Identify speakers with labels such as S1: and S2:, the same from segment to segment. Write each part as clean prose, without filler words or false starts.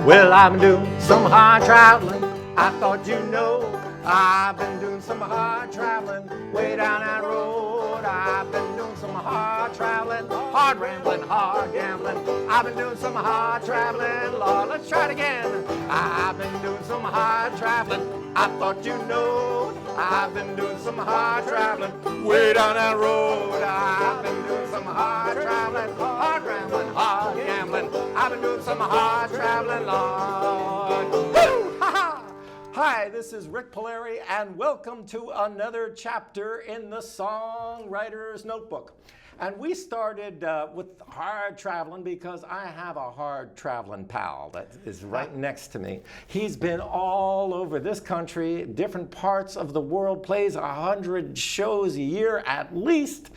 S1: Well, I've been doing some hard traveling. I thought you know. I've been doing some hard traveling way down that road. I've been doing some hard traveling, hard rambling, hard gambling. I've been doing some hard traveling. Lord, let's try it again. I've been doing some hard traveling. I thought you know. I've been doing some hard traveling way down that road. I've been doing some hard traveling, hard rambling, hard gambling. I've been doing some hard traveling, Lord. Woo! Ha ha! Hi, this is Rik Palieri, and welcome to another chapter in the Songwriter's Notebook. And we started with hard traveling because I have a hard traveling pal that is right next to me. He's been all over this country, different parts of the world, plays 100 shows a year at least.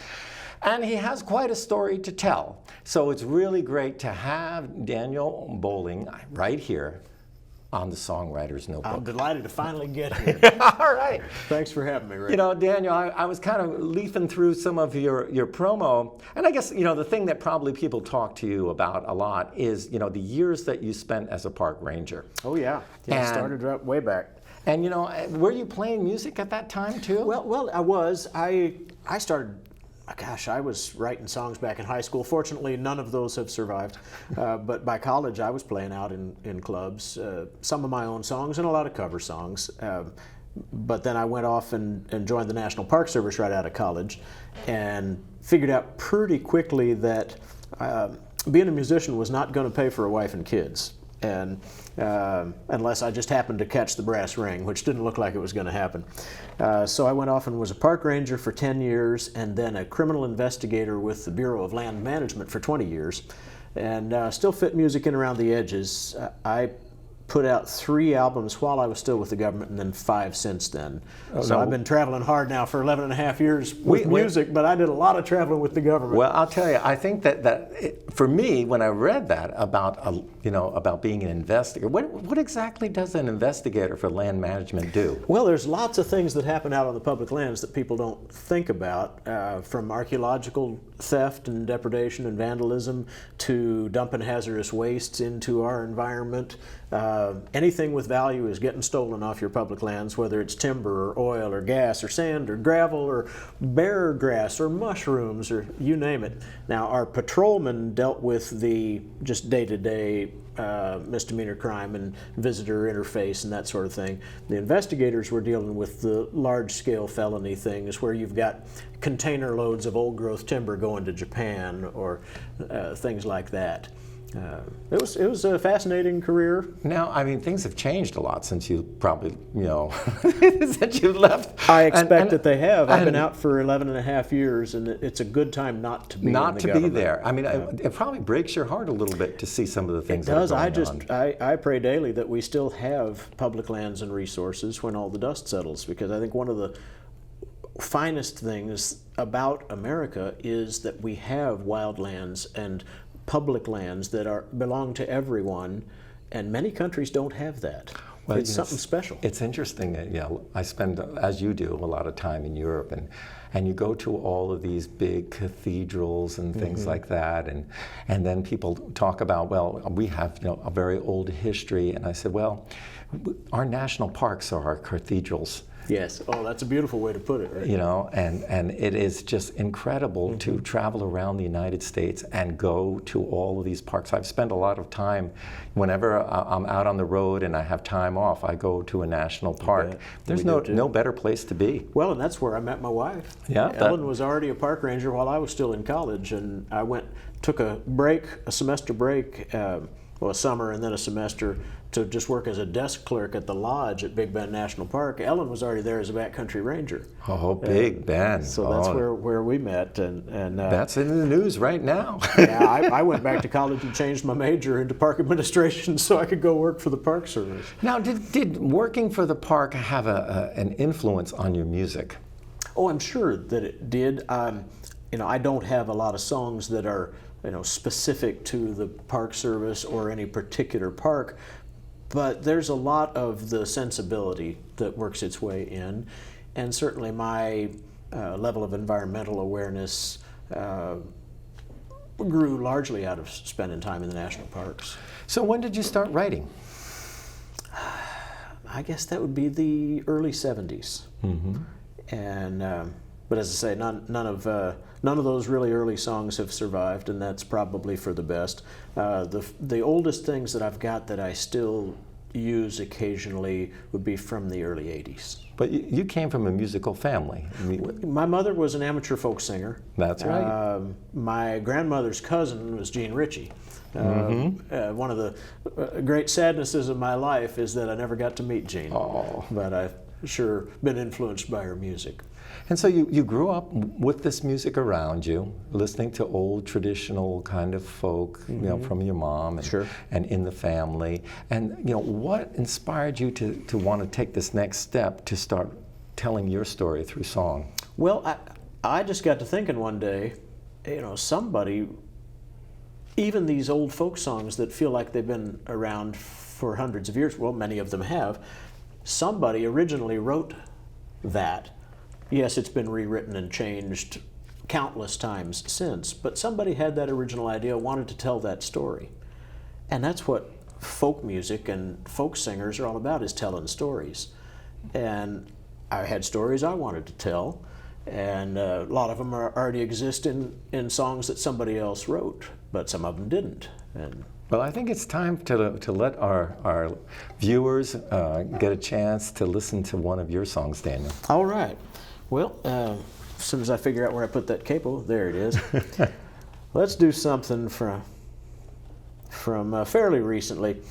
S1: And he has quite a story to tell. So it's really great to have Daniel Boling right here on the Songwriter's Notebook.
S2: I'm delighted to finally get here.
S1: All right.
S2: Thanks for having me, Rik.
S1: You know, Daniel, I was kind of leafing through some of your promo, and I guess, you know, the thing that probably people talk to you about a lot is, you know, the years that you spent as a park ranger.
S2: Oh, yeah. I started right way back.
S1: And, you know, were you playing music at that time, too?
S2: Well, I was. I started, gosh, I was writing songs back in high school. Fortunately, none of those have survived. But by college, I was playing out in clubs, some of my own songs and a lot of cover songs. But then I went off and joined the National Park Service right out of college and figured out pretty quickly that being a musician was not going to pay for a wife and kids. And unless I just happened to catch the brass ring, which didn't look like it was going to happen. So I went off and was a park ranger for 10 years and then a criminal investigator with the Bureau of Land Management for 20 years. And still fit music in around the edges. I put out 3 albums while I was still with the government and then 5 since then. So I've been traveling hard now for 11 and a half years with music, but I did a lot of traveling with the government.
S1: Well, I'll tell you, I think for me, when I read that about being an investigator, what exactly does an investigator for land management do?
S2: Well, there's lots of things that happen out on the public lands that people don't think about, from archaeological theft and depredation and vandalism to dumping hazardous wastes into our environment. Anything with value is getting stolen off your public lands, whether it's timber or oil or gas or sand or gravel or bear grass or mushrooms or you name it. Now, our patrolmen dealt with the just day-to-day misdemeanor crime and visitor interface and that sort of thing. The investigators were dealing with the large-scale felony things where you've got container loads of old-growth timber going to Japan or things like that. It was a fascinating career.
S1: Now, I mean, things have changed a lot since you probably, since you left.
S2: I expect that they have. I've been out for 11 and a half years, and it's a good time not to be
S1: not to
S2: government.
S1: Be there. I mean, it probably breaks your heart a little bit to see some of the things that are going on.
S2: I pray daily that we still have public lands and resources when all the dust settles, because I think one of the finest things about America is that we have wild lands and public lands that belong to everyone, and many countries don't have that. Well, it's something special.
S1: It's interesting that I spend, as you do, a lot of time in Europe, and you go to all of these big cathedrals and things like that, and then people talk about, well, we have a very old history, and I said, well, our national parks are our cathedrals.
S2: Yes. Oh, that's a beautiful way to put it, right?
S1: You know, and it is just incredible to travel around the United States and go to all of these parks. I've spent a lot of time, whenever I'm out on the road and I have time off, I go to a national park. There's no better place to be.
S2: Well, and that's where I met my wife.
S1: Yeah.
S2: Ellen was already a park ranger while I was still in college, and I took a semester break, a summer and then a semester, to just work as a desk clerk at the lodge at Big Bend National Park. Ellen was already there as a backcountry ranger.
S1: Oh, Big Bend.
S2: So that's where we met. And
S1: that's in the news right now.
S2: Yeah, I went back to college and changed my major into park administration so I could go work for the Park Service.
S1: Now, did working for the park have an influence on your music?
S2: Oh, I'm sure that it did. I don't have a lot of songs that are specific to the Park Service or any particular park, but there's a lot of the sensibility that works its way in, and certainly my level of environmental awareness grew largely out of spending time in the national parks.
S3: So when did you start writing?
S2: I guess that would be the early 70s. And but as I say, none of those really early songs have survived, and that's probably for the best. The oldest things that I've got that I still use occasionally would be from the early 80s.
S3: But you came from a musical family.
S2: My mother was an amateur folk singer.
S3: That's right.
S2: My grandmother's cousin was Gene Ritchie. One of the great sadnesses of my life is that I never got to meet Gene.
S3: Oh.
S2: But I've sure been influenced by her music.
S3: And so you grew up with this music around you, listening to old traditional kind of folk, you know, from your mom and,
S2: Sure.
S3: and in the family. And you know, what inspired you to want to take this next step to start telling your story through song?
S2: Well, I just got to thinking one day, you know, somebody, even these old folk songs that feel like they've been around for hundreds of years, well, many of them have, somebody originally wrote that. Yes, it's been rewritten and changed countless times since, but somebody had that original idea, wanted to tell that story. And that's what folk music and folk singers are all about, is telling stories. And I had stories I wanted to tell, and a lot of them already exist in songs that somebody else wrote, but some of them didn't. And
S3: well, I think it's time to let our viewers get a chance to listen to one of your songs, Daniel.
S2: all right. Well, as soon as I figure out where I put that capo, there it is. Let's do something from fairly recently.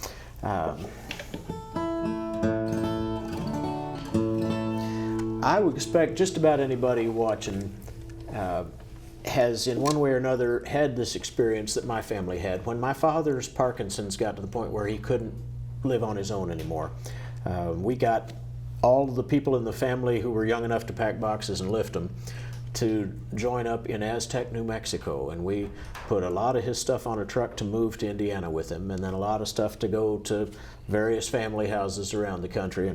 S2: I would expect just about anybody watching has in one way or another had this experience that my family had. When my father's Parkinson's got to the point where he couldn't live on his own anymore, we got all the people in the family who were young enough to pack boxes and lift them to join up in Aztec, New Mexico, and we put a lot of his stuff on a truck to move to Indiana with him, and then a lot of stuff to go to various family houses around the country.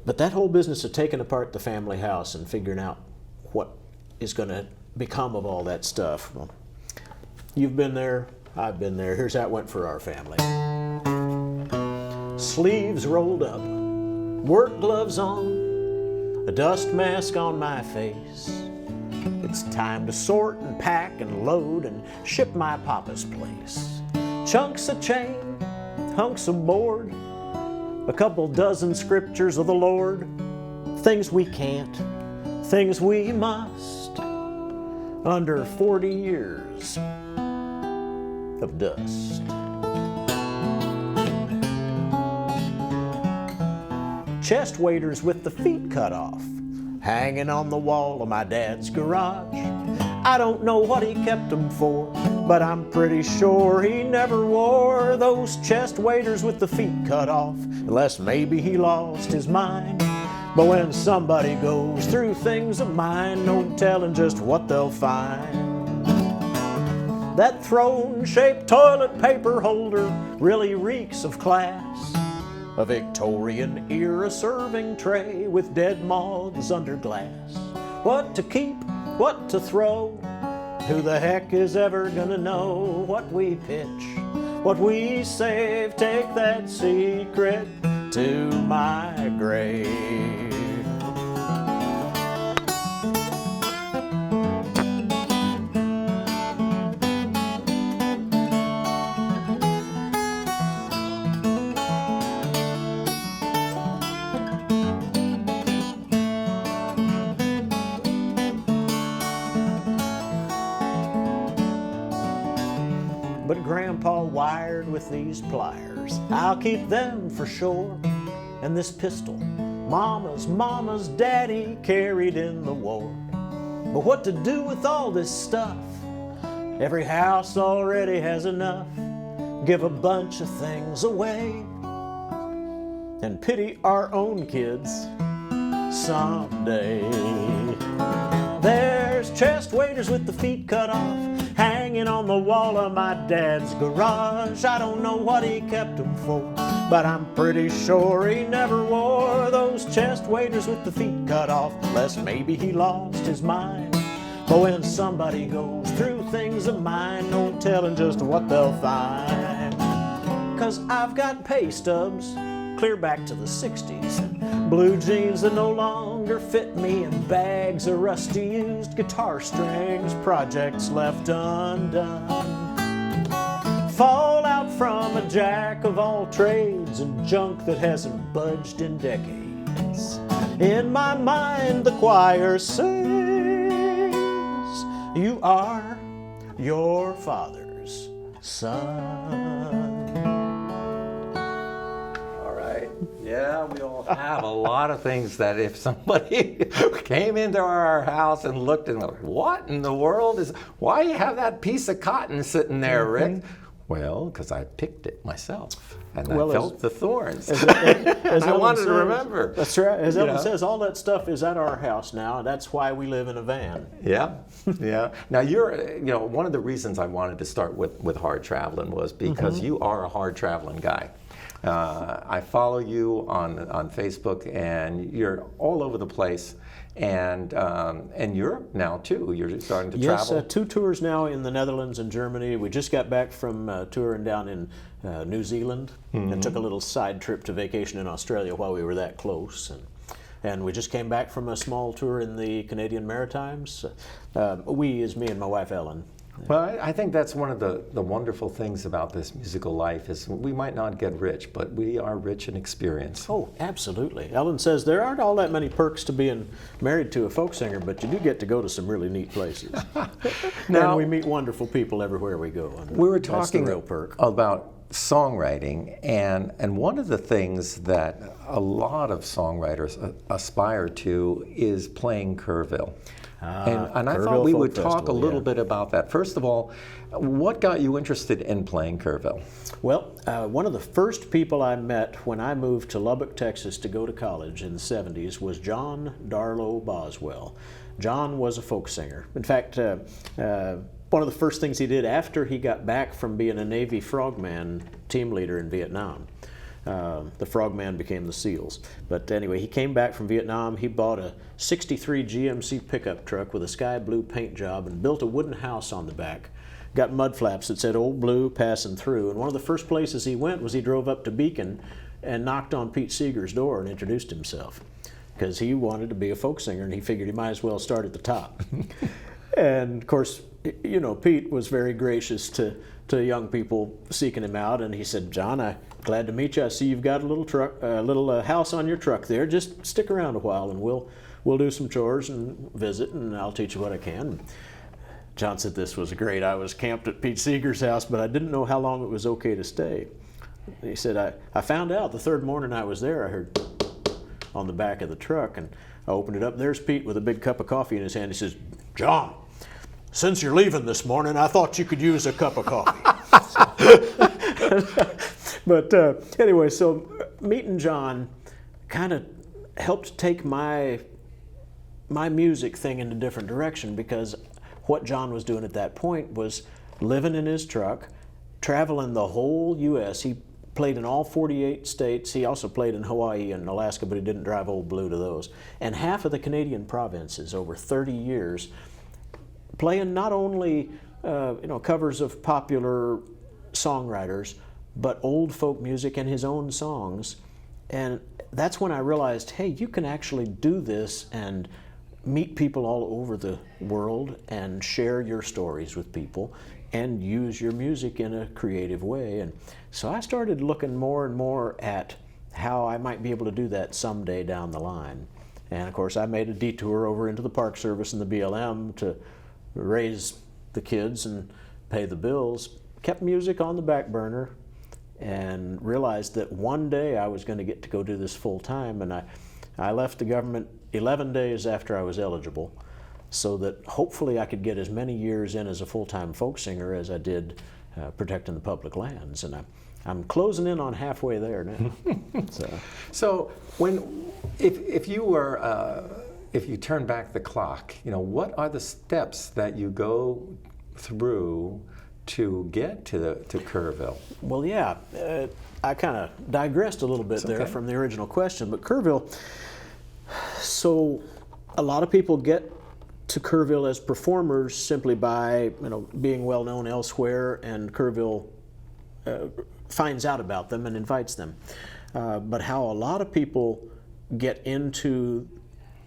S2: But that whole business of taking apart the family house and figuring out what is going to become of all that stuff, well, you've been there, I've been there. Here's how it went for our family. Sleeves rolled up, work gloves on, a dust mask on my face. It's time to sort and pack and load and ship my papa's place. Chunks of chain, hunks of board, a couple dozen scriptures of the Lord. Things we can't, things we must, under 40 years of dust. Chest waders with the feet cut off, hanging on the wall of my dad's garage. I don't know what he kept them for, but I'm pretty sure he never wore those chest waders with the feet cut off, unless maybe he lost his mind. But when somebody goes through things of mine, no telling just what they'll find. That throne-shaped toilet paper holder really reeks of class. A Victorian era serving tray with dead moths under glass. What to keep, what to throw, who the heck is ever gonna know? What we pitch, what we save, take that secret to my grave. But Grandpa wired with these pliers, I'll keep them for sure. And this pistol, Mama's daddy carried in the war. But what to do with all this stuff? Every house already has enough. Give a bunch of things away and pity our own kids someday. There's chest waders with the feet cut off, hanging on the wall of my dad's garage. I don't know what he kept them for, but I'm pretty sure he never wore those chest waders with the feet cut off, unless maybe he lost his mind. But when somebody goes through things of mine, no telling just what they'll find. 'Cause I've got pay stubs clear back to the 60s, blue jeans that no longer fit me, and bags of rusty used guitar strings, projects left undone. Fallout from a jack of all trades, and junk that hasn't budged in decades. In my mind the choir sings, you are your father's son.
S3: Yeah, we all have a lot of things that if somebody came into our house and looked and went, what in the world is, why do you have that piece of cotton sitting there, Rick? Well, because I picked it myself, and I felt the thorns. As I wanted to remember.
S2: That's right. As Ellen says, all that stuff is at our house now. That's why we live in a van.
S3: Yeah, yeah. Now one of the reasons I wanted to start with hard traveling was because you are a hard traveling guy. I follow you on Facebook, and you're all over the place, and Europe now too. You're starting to travel.
S2: Yes, 2 tours now in the Netherlands and Germany. We just got back from touring down in New Zealand, and took a little side trip to vacation in Australia while we were that close. And we just came back from a small tour in the Canadian Maritimes. We is me and my wife Ellen.
S3: Well, I think that's one of the wonderful things about this musical life is we might not get rich, but we are rich in experience.
S2: Oh, absolutely. Ellen says there aren't all that many perks to being married to a folk singer, but you do get to go to some really neat places.
S3: Now,
S2: and we meet wonderful people everywhere we go.
S3: We were talking
S2: that's the real perk.
S3: about songwriting, and one of the things that a lot of songwriters aspire to is playing Kerrville. And I thought we would talk a little bit about that. First of all, what got you interested in playing Kerrville?
S2: Well, one of the first people I met when I moved to Lubbock, Texas to go to college in the 70s was John Darlow Boswell. John was a folk singer. In fact, one of the first things he did after he got back from being a Navy frogman team leader in Vietnam, the frogman became the SEALs. But anyway, he came back from Vietnam. He bought a 63 GMC pickup truck with a sky blue paint job and built a wooden house on the back. Got mud flaps that said Old Blue passing through. And one of the first places he went was he drove up to Beacon and knocked on Pete Seeger's door and introduced himself, because he wanted to be a folk singer and he figured he might as well start at the top. And of course, you know, Pete was very gracious to young people seeking him out, and he said, "John, I'm glad to meet you. I see you've got a little house on your truck there. Just stick around a while, and we'll do some chores and visit, and I'll teach you what I can." John said this was great. I was camped at Pete Seeger's house, but I didn't know how long it was okay to stay. He said, I found out the third morning I was there. I heard on the back of the truck, and I opened it up. There's Pete with a big cup of coffee in his hand. He says, "John, since you're leaving this morning, I thought you could use a cup of coffee." But anyway, so meeting John kind of helped take my music thing in a different direction, because what John was doing at that point was living in his truck, traveling the whole U.S. He played in all 48 states. He also played in Hawaii and Alaska, but he didn't drive Old Blue to those. And half of the Canadian provinces over 30 years, playing not only covers of popular songwriters, but old folk music and his own songs. And that's when I realized, hey, you can actually do this and meet people all over the world and share your stories with people and use your music in a creative way. And so I started looking more and more at how I might be able to do that someday down the line. And of course, I made a detour over into the Park Service and the BLM to raise the kids and pay the bills, kept music on the back burner, and realized that one day I was going to get to go do this full time. And I left the government 11 days after I was eligible, so that hopefully I could get as many years in as a full-time folk singer as I did protecting the public lands. And I'm closing in on halfway there now.
S3: So if you turn back the clock, what are the steps that you go through to get to Kerrville?
S2: Well, yeah, I kind of digressed a little bit there from the original question, but Kerrville, so a lot of people get to Kerrville as performers simply by being well known elsewhere, and Kerrville finds out about them and invites them. But how a lot of people get into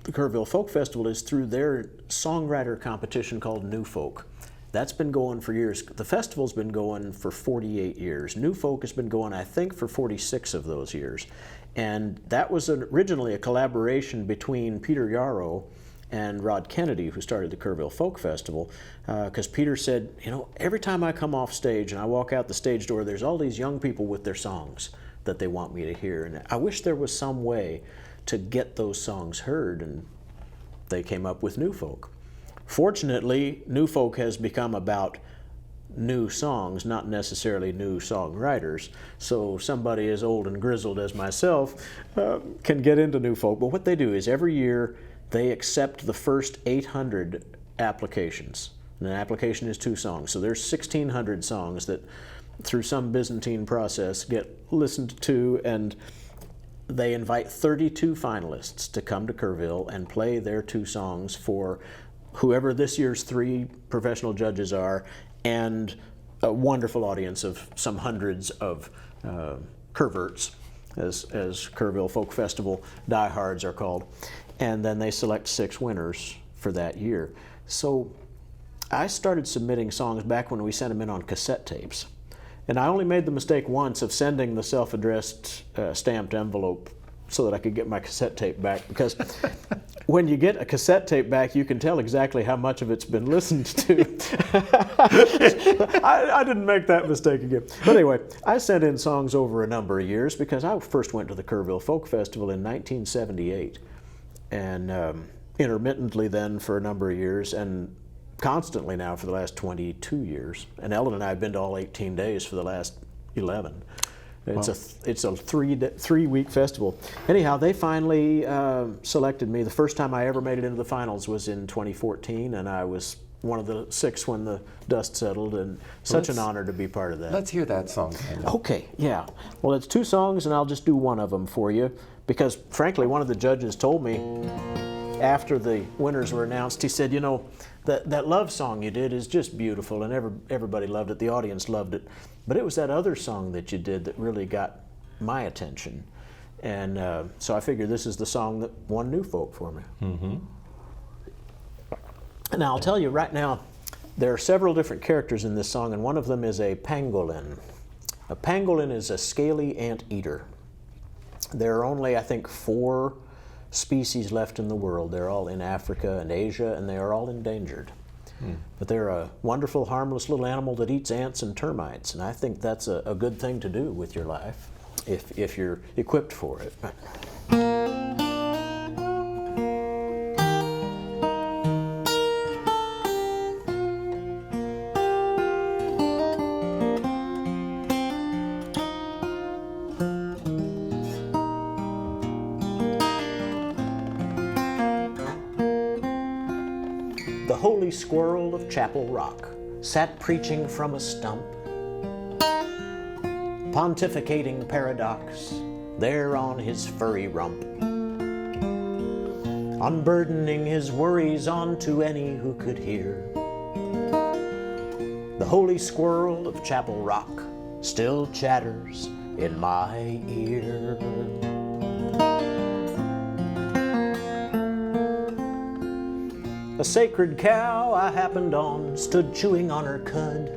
S2: the Kerrville Folk Festival is through their songwriter competition called New Folk. That's been going for years. The festival's been going for 48 years. New Folk has been going, I think, for 46 of those years. And that was originally a collaboration between Peter Yarrow and Rod Kennedy, who started the Kerrville Folk Festival, because Peter said, every time I come off stage and I walk out the stage door, there's all these young people with their songs that they want me to hear. And I wish there was some way to get those songs heard, and they came up with New Folk. Fortunately, New Folk has become about new songs, not necessarily new songwriters. So somebody as old and grizzled as myself can get into New Folk. But what they do is every year they accept the first 800 applications. And an application is 2 songs. So there's 1,600 songs that through some Byzantine process get listened to, and they invite 32 finalists to come to Kerrville and play their 2 songs for whoever this year's 3 professional judges are, and a wonderful audience of some hundreds of Kerverts, as Kerrville Folk Festival diehards are called. And then they select 6 winners for that year. So I started submitting songs back when we sent them in on cassette tapes. And I only made the mistake once of sending the self-addressed stamped envelope so that I could get my cassette tape back, because when you get a cassette tape back, you can tell exactly how much of it's been listened to. I didn't make that mistake again. But anyway, I sent in songs over a number of years, because I first went to the Kerrville Folk Festival in 1978, and intermittently then for a number of years, and constantly now for the last 22 years. And Ellen and I have been to all 18 days for the last 11. It's a 3-week festival. Anyhow, they finally selected me. The first time I ever made it into the finals was in 2014, and I was one of the 6 when the dust settled, and such an honor to be part of that.
S3: Let's hear that song.
S2: Okay, yeah. Well, it's 2 songs, and I'll just do one of them for you, because frankly, one of the judges told me after the winners were announced, he said, that love song you did is just beautiful, and everybody loved it. The audience loved it. But it was that other song that you did that really got my attention. And so I figured this is the song that won New Folk for me. Mm-hmm. Now, I'll tell you right now, there are several different characters in this song, and one of them is a pangolin. A pangolin is a scaly anteater. There are only, I think, 4 species left in the world. They're all in Africa and Asia, and they are all endangered. But they're a wonderful, harmless little animal that eats ants and termites, and I think that's a good thing to do with your life if you're equipped for it. The holy squirrel of Chapel Rock sat preaching from a stump, pontificating paradox there on his furry rump, unburdening his worries onto any who could hear. The holy squirrel of Chapel Rock still chatters in my ear. A sacred cow I happened on stood chewing on her cud,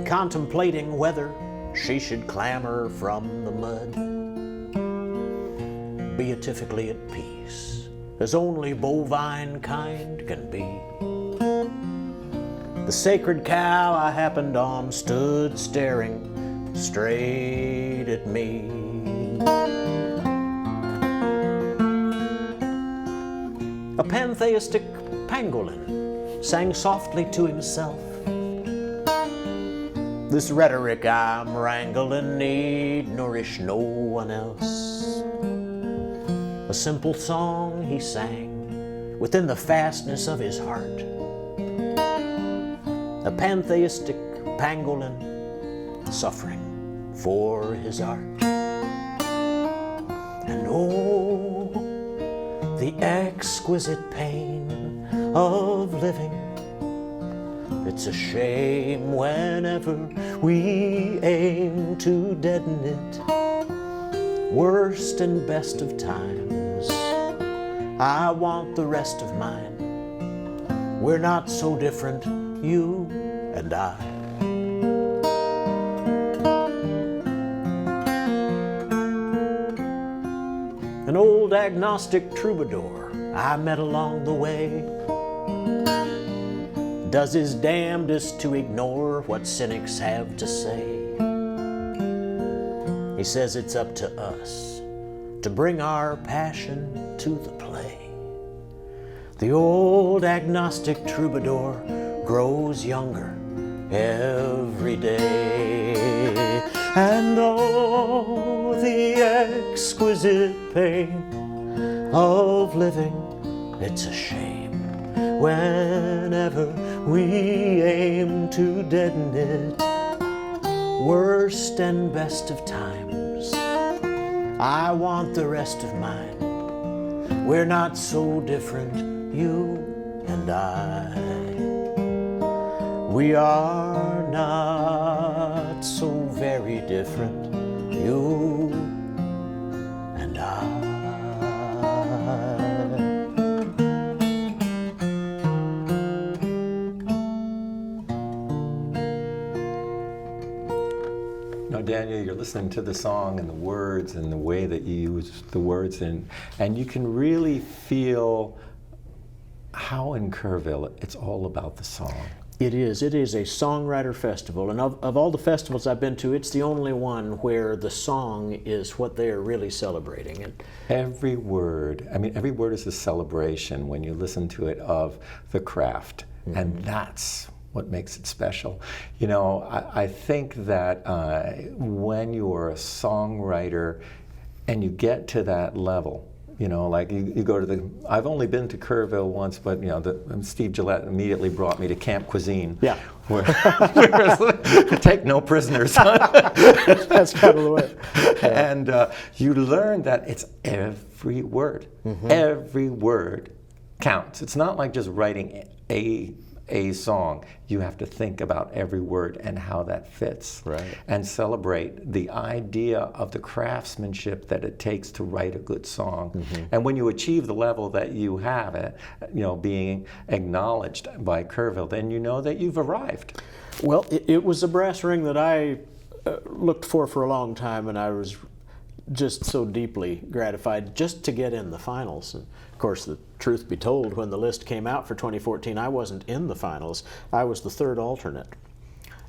S2: contemplating whether she should clamber from the mud, beatifically at peace, as only bovine kind can be. The sacred cow I happened on stood staring straight at me. A pantheistic pangolin sang softly to himself, "This rhetoric I'm wrangling need nourish no one else." A simple song he sang within the fastness of his heart, a pantheistic pangolin suffering for his art. And oh, the exquisite pain of living. It's a shame whenever we aim to deaden it. Worst and best of times, I want the rest of mine. We're not so different, you and I. An old agnostic troubadour I met along the way does his damnedest to ignore what cynics have to say. He says it's up to us to bring our passion to the play. The old agnostic troubadour grows younger every day. And oh, the exquisite pain of living, it's a shame whenever we aim to deaden it. Worst and best of times, I want the rest of mine. We're not so different, you and I. We are not so very different, you and I.
S3: Now, Daniel, you're listening to the song and the words and the way that you use the words, and you can really feel how in Kerrville it's all about the song.
S2: It is a songwriter festival, and of all the festivals I've been to, it's the only one where the song is what they're really celebrating. And
S3: every word is a celebration when you listen to it of the craft, and that's what makes it special. You know, I think that when you're a songwriter and you get to that level, you know, like you go to I've only been to Kerrville once, but you know, Steve Gillette immediately brought me to Camp Cuisine.
S2: Yeah.
S3: Where take no prisoners.
S2: That's kind of the way. Yeah.
S3: And you learn that it's every word. Every word counts. It's not like just writing a song. You have to think about every word and how that fits,
S2: right,
S3: and celebrate the idea of the craftsmanship that it takes to write a good song. And when you achieve the level that you have, you know, being acknowledged by Kerrville, then you know that you've arrived.
S2: Well, it was a brass ring that I looked for a long time, and I was just so deeply gratified just to get in the finals. And of course, the truth be told, when the list came out for 2014, I wasn't in the finals. I was the third alternate.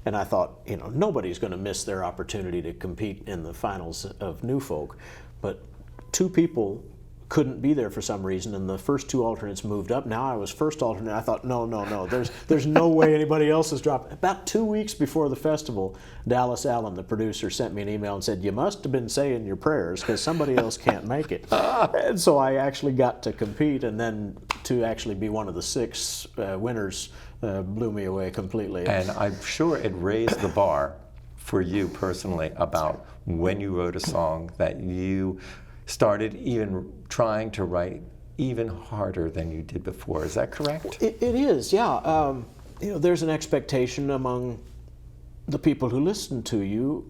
S2: And I thought, you know, nobody's going to miss their opportunity to compete in the finals of New Folk. But two people couldn't be there for some reason, and the first two alternates moved up. Now I was first alternate. I thought, no, there's no way anybody else has dropped. About 2 weeks before the festival, Dallas Allen, the producer, sent me an email and said, you must have been saying your prayers because somebody else can't make it. And so I actually got to compete, and then to actually be one of the 6 winners blew me away completely.
S3: And I'm sure it raised the bar for you personally about when you wrote a song that you started even trying to write even harder than you did before. Is that correct?
S2: It is, yeah. You know, there's an expectation among the people who listen to you,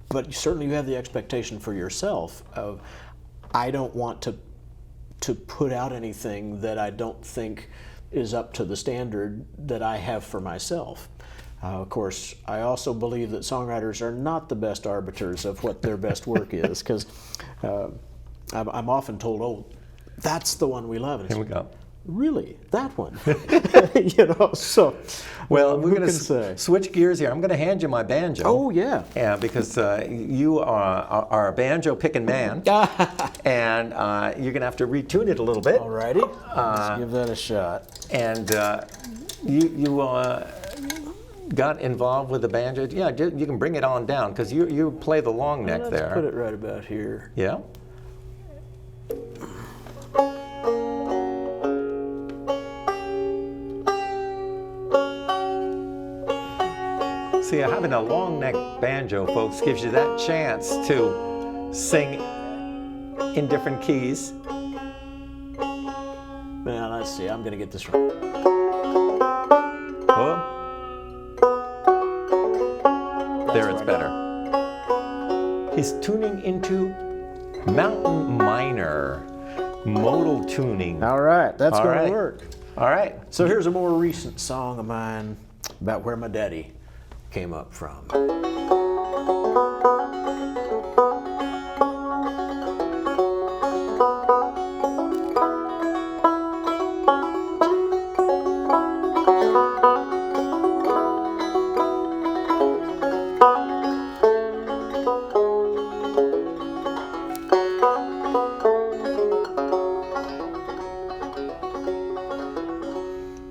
S2: but certainly you have the expectation for yourself of, I don't want to put out anything that I don't think is up to the standard that I have for myself. Of course, I also believe that songwriters are not the best arbiters of what their best work is, because I'm often told, oh, that's the one we love. And
S3: Here we go.
S2: Really? That one? You know, so.
S3: Well, we're going to switch gears here. I'm going to hand you my banjo.
S2: Oh, yeah.
S3: Yeah, because you are a banjo-picking man, and you're going to have to retune it a little bit.
S2: All righty. Let's give that a shot.
S3: And you got involved with the banjo. Yeah, you can bring it on down, because you play the long neck
S2: Let's
S3: there.
S2: Put it right about here.
S3: Yeah. See, having a long neck banjo, folks, gives you that chance to sing in different keys.
S2: Let's see, I'm going to get this right.
S3: Oh. There it's better. He's tuning into Mountain Minor, modal tuning.
S2: All right, that's
S3: All
S2: going
S3: right.
S2: to work.
S3: All right.
S2: So here's a more recent song of mine about where my daddy came up from.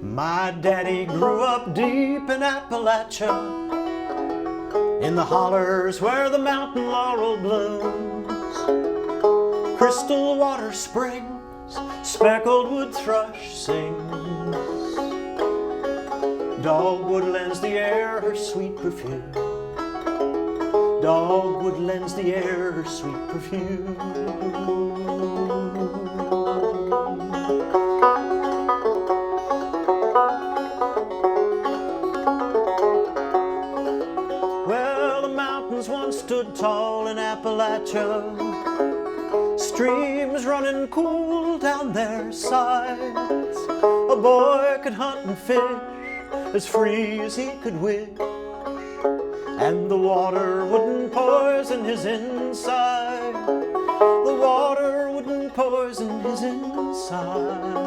S2: My daddy grew up deep in Appalachia, in the hollers where the mountain laurel blooms. Crystal water springs, speckled wood thrush sings. Dogwood lends the air her sweet perfume. Dogwood lends the air her sweet perfume. Once stood tall in Appalachia, streams running cool down their sides. A boy could hunt and fish as free as he could wish, and the water wouldn't poison his inside. The water wouldn't poison his inside.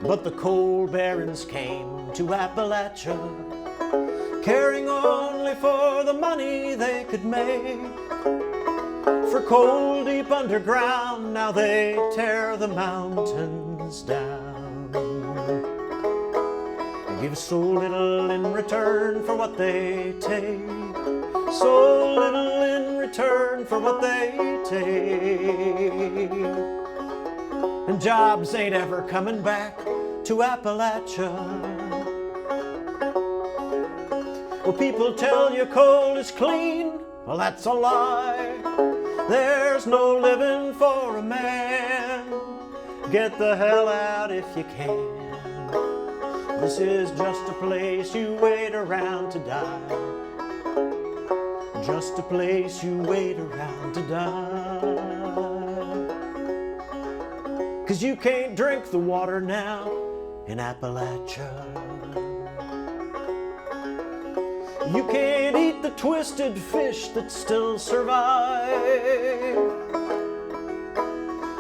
S2: But the coal barons came to Appalachia, caring only for the money they could make. For coal deep underground, now they tear the mountains down. They give so little in return for what they take, so little in return for what they take. And jobs ain't ever coming back to Appalachia. Well, people tell you coal is clean, well, that's a lie. There's no living for a man. Get the hell out if you can. This is just a place you wait around to die. Just a place you wait around to die. 'Cause you can't drink the water now in Appalachia. You can't eat the twisted fish that still survive.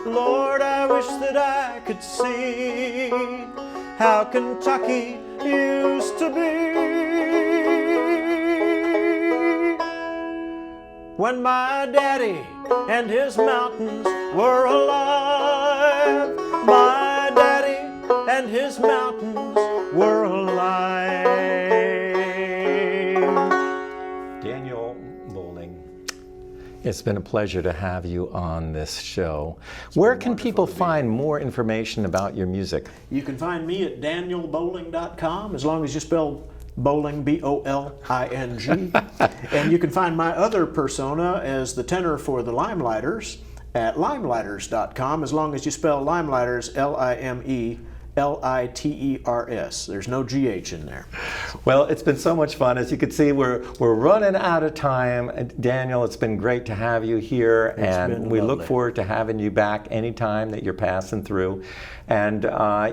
S2: Lord, I wish that I could see how Kentucky used to be. When my daddy and his mountains were alive. My daddy and his mountains were alive.
S3: Daniel Boling, it's been a pleasure to have you on this show. Where can people find more information about your music?
S2: You can find me at danielboling.com, as long as you spell Boling, B-O-L-I-N-G. And you can find my other persona as the tenor for the Limelighters at limelighters.com, as long as you spell Limelighters, L-I-M-E-L-I-T-E-R-S. There's no G-H in there.
S3: Well, it's been so much fun. As you can see, we're running out of time. Daniel, it's been great to have you here, and we look forward to having you back anytime that you're passing through. And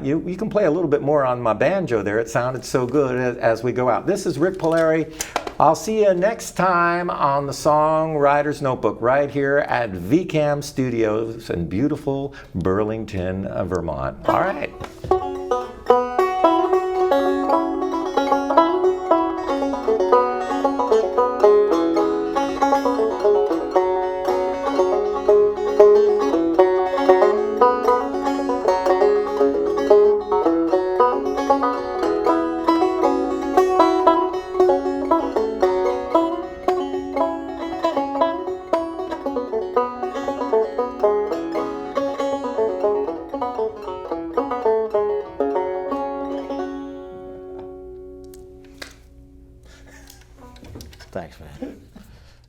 S3: you can play a little bit more on my banjo there. It sounded so good as we go out. This is Rik Palieri. I'll see you next time on the Songwriter's Notebook right here at VCAM Studios in beautiful Burlington, Vermont. All right.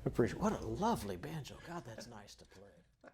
S2: Appreciate. What a lovely banjo. God, that's nice to play.